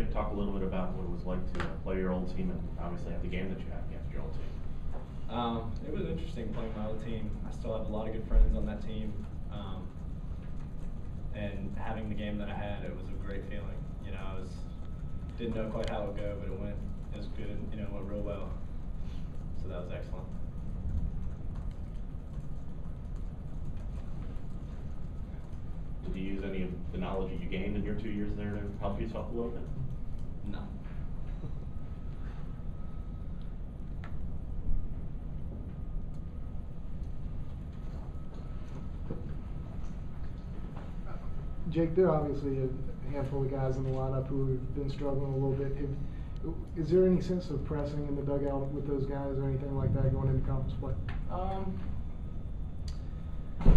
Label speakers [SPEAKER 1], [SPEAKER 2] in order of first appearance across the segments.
[SPEAKER 1] Jake, talk a little bit about what it was like to play your old team and obviously have the game that you had against your old team.
[SPEAKER 2] It was interesting playing my old team. I still have a lot of good friends on that team. And having the game that I had, it was a great feeling. You know, didn't know quite how it would go, but it was good, you know, it went real well. So that was excellent.
[SPEAKER 1] Did you use any of the knowledge that you gained in your 2 years there to help yourself a little bit?
[SPEAKER 2] No.
[SPEAKER 3] Jake, there are obviously a handful of guys in the lineup who have been struggling a little bit. Is there any sense of pressing in the dugout with those guys or anything like that going into conference play?
[SPEAKER 2] I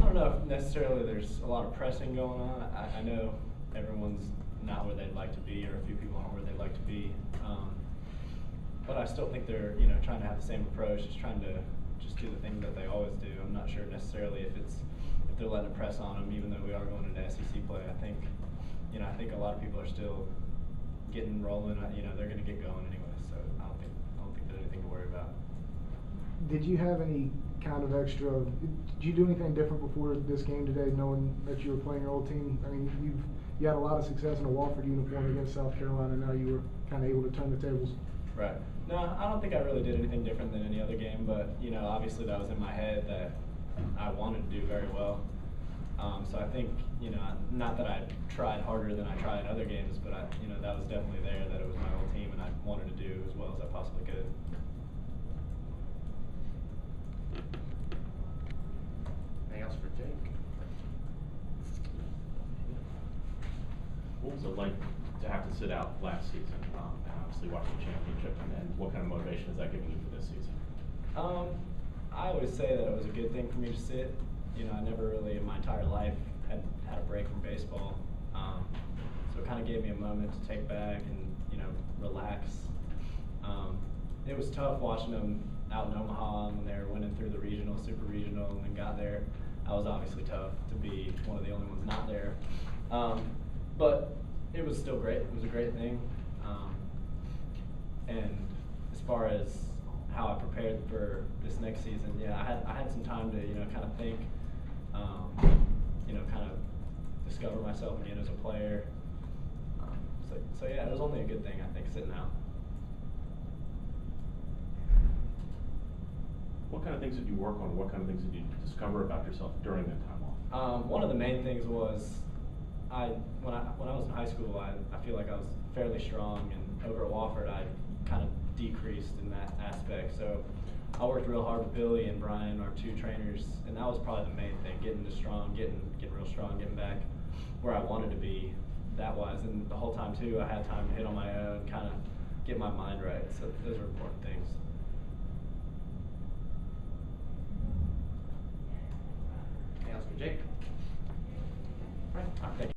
[SPEAKER 2] don't know if necessarily there's a lot of pressing going on. I know everyone's not where they'd like to be, or a few people aren't where they'd like to be. But I still think they're, you know, trying to have the same approach, just trying to just do the things that they always do. I'm not sure necessarily if they're letting a press on them, even though we are going into SEC play. I think a lot of people are still getting rolling. You know, they're going to get going anyway, so I don't think there's anything to worry about.
[SPEAKER 3] Did you have any kind of extra? Did you do anything different before this game today, knowing that you were playing your old team? I mean, you had a lot of success in a Wofford uniform against South Carolina. Now you were kind of able to turn the tables.
[SPEAKER 2] Right. No, I don't think I really did anything different than any other game, but you know, obviously that was in my head that I wanted to do very well. So I think, you know, not that I tried harder than I tried in other games, but you know, that was definitely there, that it was my old team and I wanted to do as well as I possibly could.
[SPEAKER 1] Anything else for Jake? What was it like to have to sit out last season and obviously watch the championship, and what kind of motivation is that giving you for this season?
[SPEAKER 2] I always say that it was a good thing for me to sit. You know, I never really in my entire life had a break from baseball. So it kind of gave me a moment to take back and, you know, relax. It was tough watching them out in Omaha when they were winning through the regional, super regional, and then got there. I was obviously tough to be one of the only ones not there. But it was still great. It was a great thing. And as far as how I prepared for this next season, yeah, I had some time to, you know, kind of think, you know, kind of discover myself again as a player. So yeah, it was only a good thing, I think, sitting out.
[SPEAKER 1] What kind of things did you work on? What kind of things did you discover about yourself during that time off?
[SPEAKER 2] One of the main things was when I was in high school, I feel like I was fairly strong, and over at Wofford I kind of decreased in that aspect. So I worked real hard with Billy and Brian, our two trainers, and that was probably the main thing: getting real strong, getting back where I wanted to be, that wise. And the whole time too, I had time to hit on my own, kind of get my mind right. So those are important things.
[SPEAKER 1] Anything else for Jake?
[SPEAKER 2] Right. Thank you.